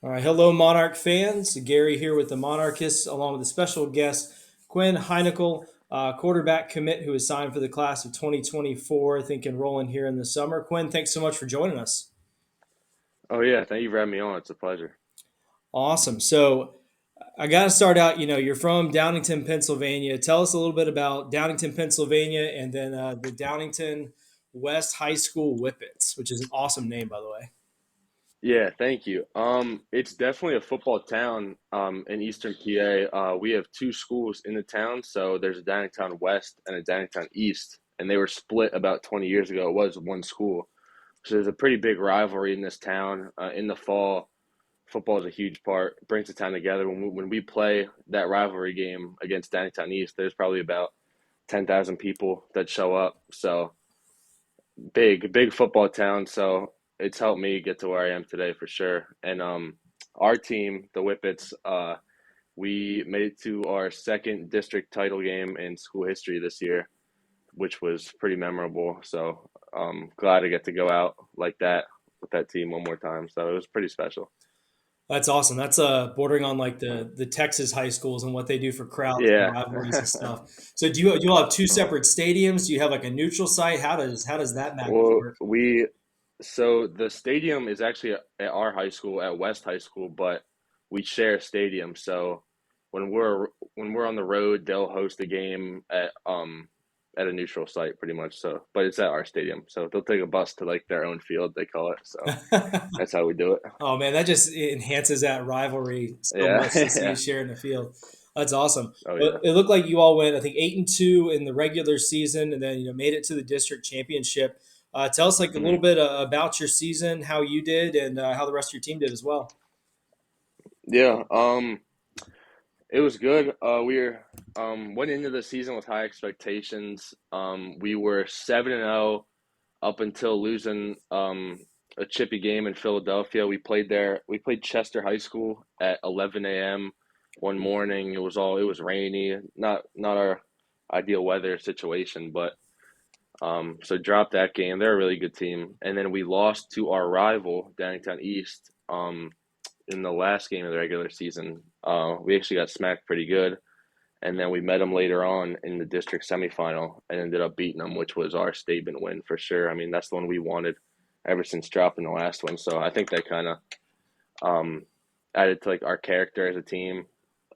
All right, hello, Monarch fans. Gary here with the Monarchists, along with a special guest, Quinn Henicle, quarterback commit who is signed for the class of 2024. I think enrolling here in the summer. Quinn, thanks so much for joining us. Oh yeah, thank you for having me on. It's a pleasure. Awesome. So I got to start out. You're from Downingtown, Pennsylvania. Tell us a little bit about Downingtown, Pennsylvania, and then the Downingtown West High School Whippets, which is an awesome name, by the way. Yeah, thank you. It's definitely a football town in Eastern PA. We have two schools in the town, so there's a Downingtown West and a Downingtown East, and they were split about 20 years ago. It was one school, so there's a pretty big rivalry in this town. In the fall, football is a huge part, brings the town together. When we play that rivalry game against Downingtown East, there's probably about 10,000 people that show up. So big football town, so it's helped me get to where I am today for sure. And our team, the Whippets, we made it to our second district title game in school history this year, which was pretty memorable. So glad to get to go out like that with that team one more time. So it was pretty special. That's awesome. That's bordering on like the Texas high schools and what they do for crowds and Yeah. rivalries and stuff. So do you all have two separate stadiums? Do you have like a neutral site? How does that magic Well, work? so the stadium is actually at our high school, at West High School, but we share a stadium. So when we're on the road, they'll host a game at a neutral site pretty much. So, but it's at our stadium. So they'll take a bus to like their own field, they call it. So that's how we do it. Oh man, that just enhances that rivalry so Yeah. much to see you Yeah. sharing the field. That's awesome. Oh Well, yeah. it looked like you all went, I think, 8-2 in the regular season, and then made it to the district championship. Tell us like a little Mhm. bit about your season, how you did, and how the rest of your team did as well. Yeah. It was good. Went into the season with high expectations. We were 7-0 up until losing a chippy game in Philadelphia. We played there. We played Chester High School at 11 a.m. one morning. It was rainy, not our ideal weather situation, but so dropped that game. They're a really good team, and then we lost to our rival Downingtown East in the last game of the regular season. We actually got smacked pretty good, and then we met them later on in the district semifinal and ended up beating them, which was our statement win for sure. I mean, that's the one we wanted ever since dropping the last one. So I think that kind of um, added to like our character as a team.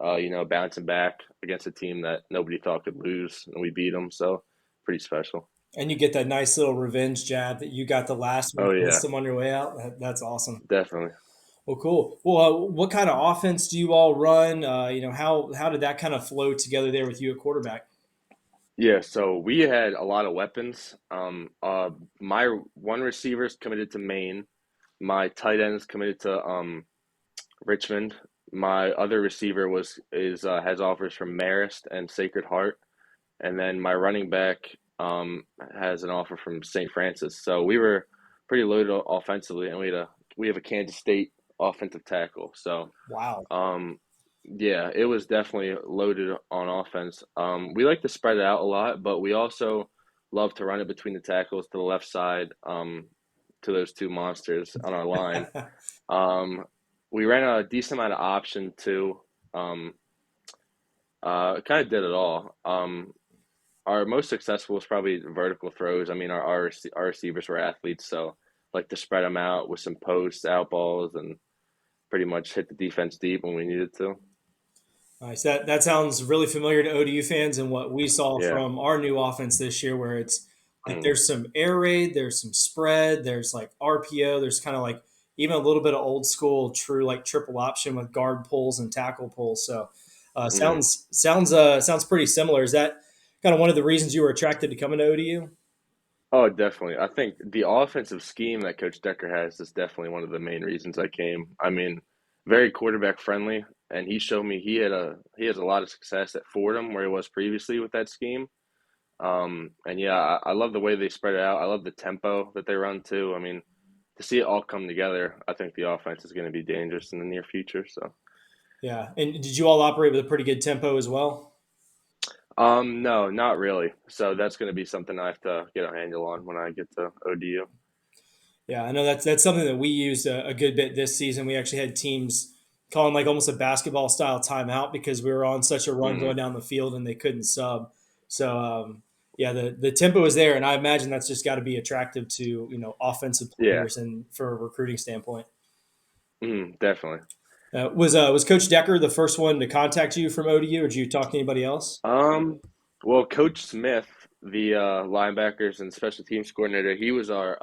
Bouncing back against a team that nobody thought could lose, and we beat them. So pretty special. And you get that nice little revenge jab that you got the last one Oh against yeah, them on your way out. That's awesome. definitely. Well, cool. Well, what kind of offense do you all run? How did that kind of flow together there with you at quarterback? Yeah, so we had a lot of weapons. My one receiver's committed to Maine. My tight end's committed to Richmond. My other receiver was is has offers from Marist and Sacred Heart, and then my running back has an offer from St. Francis. So we were pretty loaded offensively, and we have a Kansas State offensive tackle. So Wow. um, yeah, it was definitely loaded on offense. We like to spread it out a lot, but we also love to run it between the tackles to the left side to those two monsters on our line. Um, we ran a decent amount of option too. Um, kind of did it all. Our most successful was probably vertical throws. I mean, our receivers were athletes, so like to spread them out with some posts, out balls, and pretty much hit the defense deep when we needed to. Nice. That sounds really familiar to ODU fans and what we saw Yeah. from our new offense this year, where it's like Mm. there's some air raid, there's some spread, there's like RPO, there's kind of like even a little bit of old school true like triple option with guard pulls and tackle pulls. So Mm. sounds pretty similar. Is that kind of one of the reasons you were attracted to coming to ODU? Oh, definitely. I think the offensive scheme that Coach Decker has is definitely one of the main reasons I came. I mean, very quarterback friendly, and he showed me he has a lot of success at Fordham where he was previously with that scheme. And yeah, I love the way they spread it out. I love the tempo that they run too. I mean, to see it all come together, I think the offense is going to be dangerous in the near future. So, Yeah. And did you all operate with a pretty good tempo as well? no, not really. So that's going to be something I have to get a handle on when I get to ODU. Yeah, I know that's something that we used a good bit this season. We actually had teams calling like almost a basketball style timeout because we were on such a run Mm, going down the field and they couldn't sub. So yeah, the tempo is there, and I imagine that's just got to be attractive to offensive yeah, players and for a recruiting standpoint. definitely. Was Coach Decker the first one to contact you from ODU, or did you talk to anybody else? Um, well, Coach Smith, the linebackers and special teams coordinator, he was our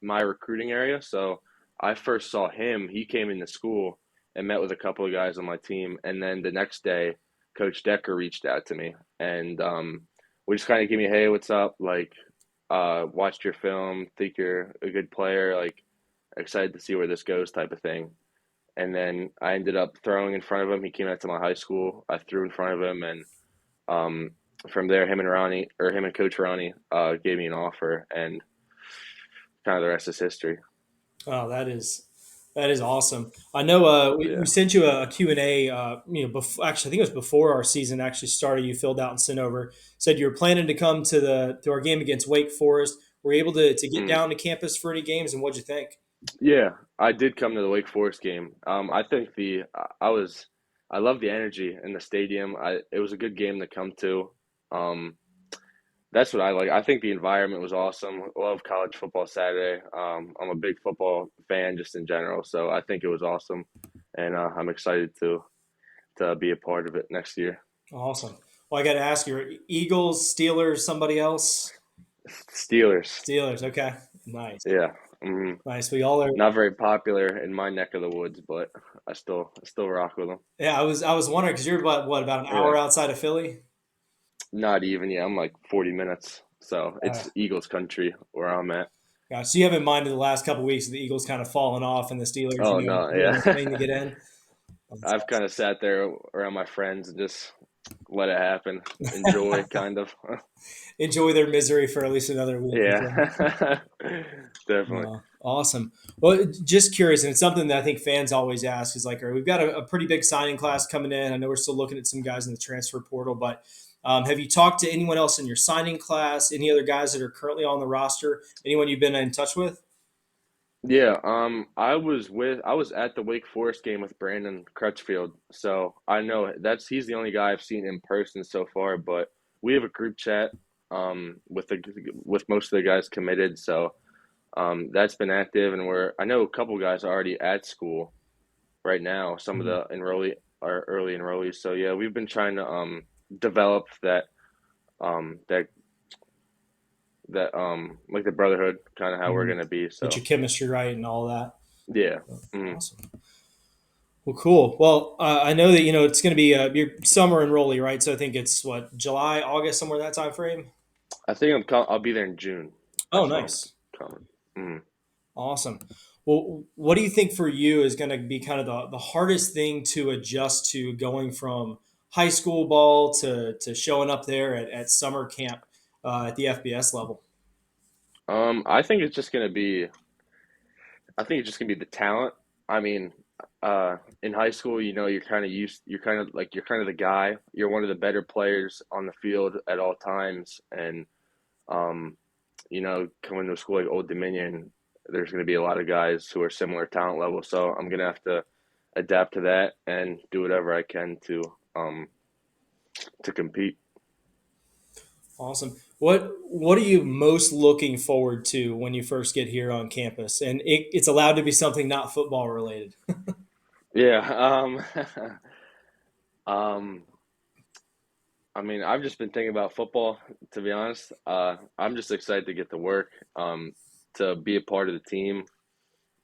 my recruiting area. So I first saw him. He came into school and met with a couple of guys on my team, and then the next day, Coach Decker reached out to me, and we just kind of gave me, hey, what's up? Like, watched your film, think you're a good player, like excited to see where this goes, type of thing. And then I ended up throwing in front of him. He came out to my high school. I threw in front of him, and um, from there, him and Coach Ronnie, gave me an offer, and kind of the rest is history. Oh, that is awesome. I know we Yeah. sent you a Q&A, actually, I think it was before our season actually started. You filled out and sent over. Said you were planning to come to our game against Wake Forest. Were you able to get Mm. down to campus for any games, and what'd you think? Yeah, I did come to the Wake Forest game. I think I love the energy in the stadium. It was a good game to come to. Um, that's what I like. I think the environment was awesome. Love college football Saturday. I'm a big football fan just in general, so I think it was awesome, and I'm excited to be a part of it next year. Awesome. Well, I got to ask you, Eagles, Steelers, somebody else? Steelers. Steelers. Okay, nice, Yeah. Mhm. nice. We all are. Not very popular in my neck of the woods, but I still rock with them. Yeah, I was wondering because you're about an Yeah, hour outside of Philly. not even. Yeah, I'm like 40 minutes, so Uh, it's Eagles country where I'm at. Gosh, so you have in mind in the last couple of weeks the Eagles kind of fallen off and the Steelers, Oh no, getting a yeah. swing to get in. Oh, that's I've kind of sat there around my friends and just let it happen, enjoy awesome. kind of. Enjoy their misery for at least another week or so. Yeah, definitely. Awesome. Well, just curious, and it's something that I think fans always ask is like, all right, we've got a pretty big signing class coming in. I know we're still looking at some guys in the transfer portal, but have you talked to anyone else in your signing class? Any other guys that are currently on the roster? Anyone you've been in touch with? Yeah, I was at the Wake Forest game with Brandon Crutchfield, so I know he's the only guy I've seen in person so far. But we have a group chat with most of the guys committed, so that's been active, and I know a couple guys are already at school right now. Some of Mhm. the enrollee are early enrollees, so yeah, we've been trying to develop that like the brotherhood, kind of how we're Mhm. gonna be. Get So your chemistry right and all that. yeah. Mhm. Awesome. Well, cool. Well, I know that it's going to be your summer enrollee, right? So I think it's what July, August, somewhere in that time frame. I think I'll be there in June. Oh, That's when I'm nice. coming. Mm. Awesome. Well, what do you think for you is going to be kind of the hardest thing to adjust to going from high school ball to showing up there at summer camp at the FBS level? I think it's just gonna be. I think it's just gonna be the talent. I mean, in high school, you're kind of the guy. You're one of the better players on the field at all times, and um, coming to a school like Old Dominion, there's gonna be a lot of guys who are similar talent level. So I'm gonna have to adapt to that and do whatever I can um to compete. Awesome. What are you most looking forward to when you first get here on campus? And it's allowed to be something not football related. Yeah. Um, I mean, I've just been thinking about football, to be honest. I'm just excited to get to work, to be a part of the team.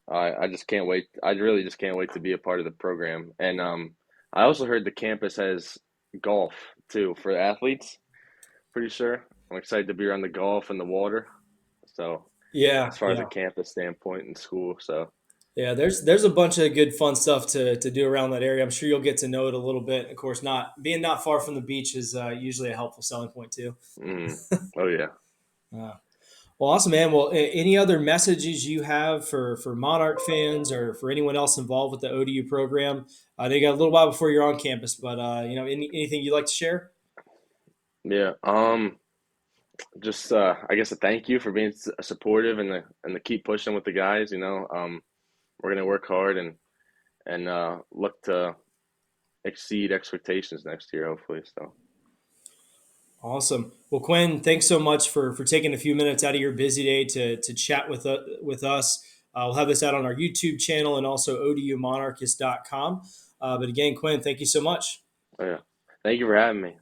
I just can't wait. I really just can't wait to be a part of the program. And I also heard the campus has golf too for athletes. Pretty sure. I'm excited to be around the golf and the water. So, Yeah, as far as a yeah. campus standpoint in school, so Yeah, there's a bunch of good fun stuff to do around that area. I'm sure you'll get to know it a little bit. Of course, not being not far from the beach is usually a helpful selling point too. oh yeah. Uh, well, awesome, man. Well, any other messages you have for Monarch fans or for anyone else involved with the ODU program? They got a little while before you're on campus, but anything you'd like to share? Yeah. just I guess a thank you for being supportive and the keep pushing with the guys. We're gonna work hard and look to exceed expectations next year, hopefully. So Awesome. Well, Quinn, thanks so much for taking a few minutes out of your busy day to chat with us. We'll have this out on our YouTube channel and also odumonarchist.com. But again, Quinn, thank you so much. yeah, thank you for having me.